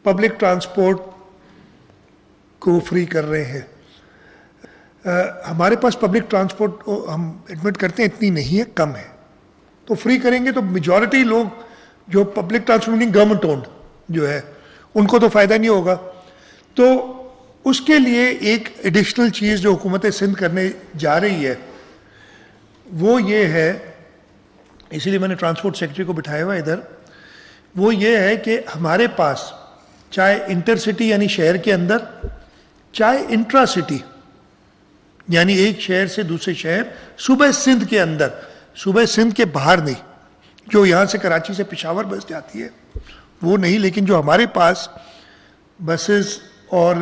Public transport को free कर रहे हैं। हमारे पास पब्लिक ट्रांसपोर्ट हम एडमिट करते हैं इतनी नहीं है, कम है, तो फ्री करेंगे तो मेजॉरिटी लोग जो पब्लिक ट्रांसपोर्ट गवर्नमेंट ओन्ड जो है उनको तो फ़ायदा नहीं होगा। तो उसके लिए एक एडिशनल चीज़ जो हुकूमत सिंध करने जा रही है वो ये है, इसीलिए मैंने ट्रांसपोर्ट सेक्रेटरी को बिठाया हुआ इधर, वो ये है कि हमारे पास चाहे इंटरसिटी यानी शहर के अंदर, चाहे इंट्रा सिटी यानी एक शहर से दूसरे शहर, सूबे सिंध के अंदर, सूबे सिंध के बाहर नहीं, जो यहाँ से कराची से पेशावर बस जाती है वो नहीं, लेकिन जो हमारे पास बसेस और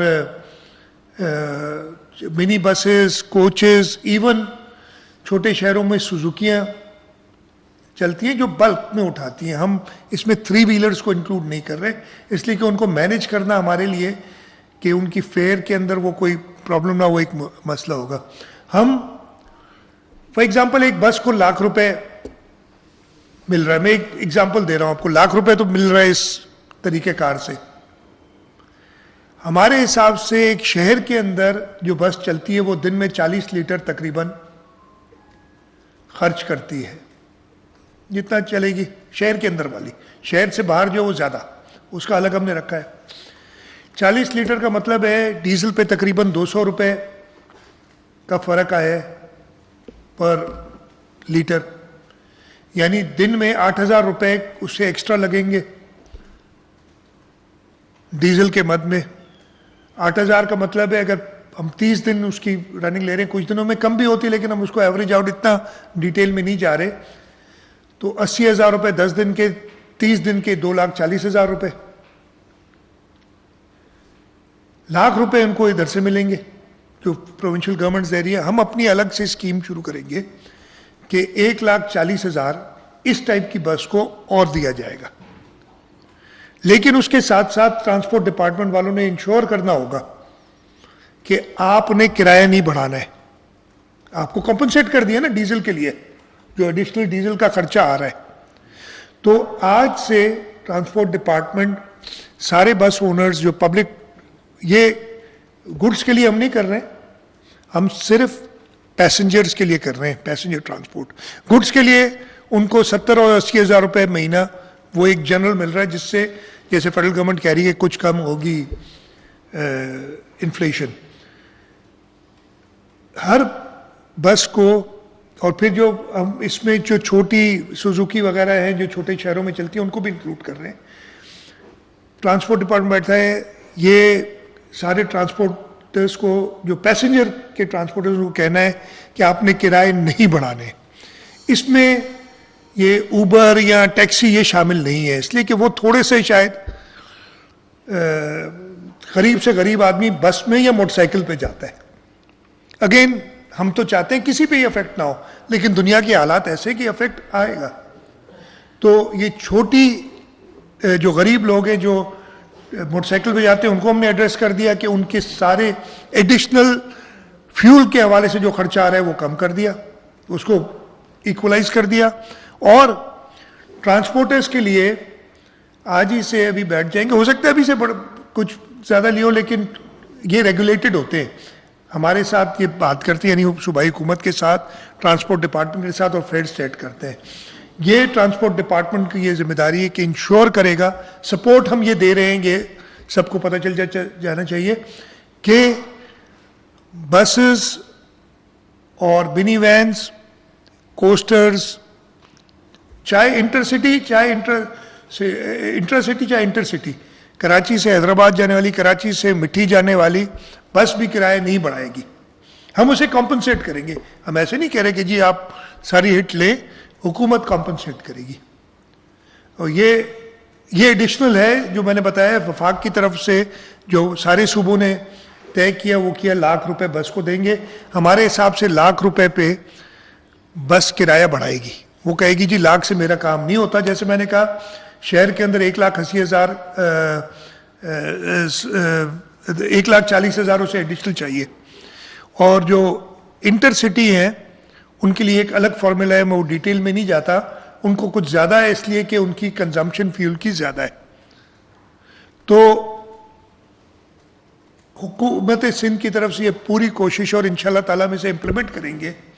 मिनी बसेस, कोचेस, इवन छोटे शहरों में सुजुकियाँ चलती हैं जो बल्क में उठाती हैं। हम इसमें 3 व्हीलर्स को इंक्लूड नहीं कर रहे, इसलिए कि उनको मैनेज करना हमारे लिए कि उनकी फेयर के अंदर वो कोई प्रॉब्लम ना हो, एक मसला होगा। हम फॉर एग्जांपल एक बस को लाख रुपए मिल रहा है, मैं एक एग्जांपल दे रहा हूं आपको, लाख रुपए तो मिल रहा है इस तरीक़ेकार से। हमारे हिसाब से एक शहर के अंदर जो बस चलती है वो दिन में 40 लीटर तकरीबन खर्च करती है, जितना चलेगी शहर के अंदर वाली, शहर से बाहर जो वो ज़्यादा, उसका अलग हमने रखा है। 40 लीटर का मतलब है डीजल पे तकरीबन 200 रुपये का फ़र्क आया है पर लीटर, यानी दिन में 8,000 रुपये उससे एक्स्ट्रा लगेंगे डीजल के मद में। 8,000 का मतलब है अगर हम 30 दिन उसकी रनिंग ले रहे हैं, कुछ दिनों में कम भी होती है लेकिन हम उसको एवरेज आउट इतना डिटेल में नहीं जा रहे, तो 80,000 रुपये 10 दिन के, 30 दिन के 2,40,000 रुपये, लाख रुपए उनको इधर से मिलेंगे जो प्रोविंशियल गवर्नमेंट दे रही है। हम अपनी अलग से स्कीम शुरू करेंगे कि 1,40,000 इस टाइप की बस को और दिया जाएगा, लेकिन उसके साथ साथ ट्रांसपोर्ट डिपार्टमेंट वालों ने इंश्योर करना होगा कि आपने किराया नहीं बढ़ाना है। आपको कॉम्पनसेट कर दिया ना डीजल के लिए, जो एडिशनल डीजल का खर्चा आ रहा है। तो आज से ट्रांसपोर्ट डिपार्टमेंट सारे बस ओनर्स जो पब्लिक, ये गुड्स के लिए हम नहीं कर रहे हैं, हम सिर्फ पैसेंजर्स के लिए कर रहे हैं, पैसेंजर ट्रांसपोर्ट। गुड्स के लिए उनको 70 और 80,000 रुपये महीना वो एक जनरल मिल रहा है, जिससे जैसे फेडरल गवर्नमेंट कह रही है कुछ कम होगी इन्फ्लेशन। हर बस को, और फिर जो हम इसमें जो छोटी सुजुकी वगैरह हैं जो छोटे शहरों में चलती हैं उनको भी इंक्लूड कर रहे हैं। ट्रांसपोर्ट डिपार्टमेंट बैठा है, ये सारे ट्रांसपोर्टर्स को, जो पैसेंजर के ट्रांसपोर्टर्स को कहना है कि आपने किराए नहीं बढ़ाने। इसमें ये ऊबर या टैक्सी ये शामिल नहीं है, इसलिए कि वो थोड़े से शायद गरीब से गरीब आदमी बस में या मोटरसाइकिल पे जाता है। अगेन हम तो चाहते हैं किसी पे ये अफेक्ट ना हो, लेकिन दुनिया के हालात ऐसे कि अफेक्ट आएगा। तो ये छोटी जो गरीब लोग हैं जो मोटरसाइकिल पे जाते हैं उनको हमने एड्रेस कर दिया कि उनके सारे एडिशनल फ्यूल के हवाले से जो खर्चा आ रहा है वो कम कर दिया, उसको इक्वलाइज कर दिया। और ट्रांसपोर्टर्स के लिए आज ही से अभी बैठ जाएंगे, हो सकता है अभी से कुछ ज़्यादा लियो, लेकिन ये रेगुलेटेड होते हैं, हमारे साथ ये बात करते हैं, यानी सूबाई हुकूमत के साथ, ट्रांसपोर्ट डिपार्टमेंट के साथ, और फेड सेट करते हैं। ये ट्रांसपोर्ट डिपार्टमेंट की ये जिम्मेदारी है कि इंश्योर करेगा, सपोर्ट हम ये दे रहे हैं, ये सबको पता चल जाना चाहिए कि बसेस और मिनी वैन्स, कोस्टर्स, चाहे इंटरसिटी चाहे इंटरसिटी चाहे इंटरसिटी, कराची से हैदराबाद जाने वाली, कराची से मिठी जाने वाली बस भी किराया नहीं बढ़ाएगी, हम उसे कॉम्पनसेट करेंगे। हम ऐसे नहीं कह रहे कि जी आप सारी हिट लें, हुकूमत कॉम्पनसेट करेगी। और ये एडिशनल है जो मैंने बताया वफाक की तरफ से, जो सारे सूबों ने तय किया वो किया, लाख रुपए बस को देंगे। हमारे हिसाब से लाख रुपए पे बस किराया बढ़ाएगी, वो कहेगी जी लाख से मेरा काम नहीं होता। जैसे मैंने कहा शहर के अंदर 1,80,000 1,40,000 उसे एडिशनल चाहिए, और जो इंटरसिटी हैं उनके लिए एक अलग फार्मूला है, मैं वो डिटेल में नहीं जाता, उनको कुछ ज़्यादा है इसलिए कि उनकी कंजम्पशन फ्यूल की ज़्यादा है। तो हुकूमत सिंध की तरफ से ये पूरी कोशिश और इंशाल्लाह ताला में से इम्प्लीमेंट करेंगे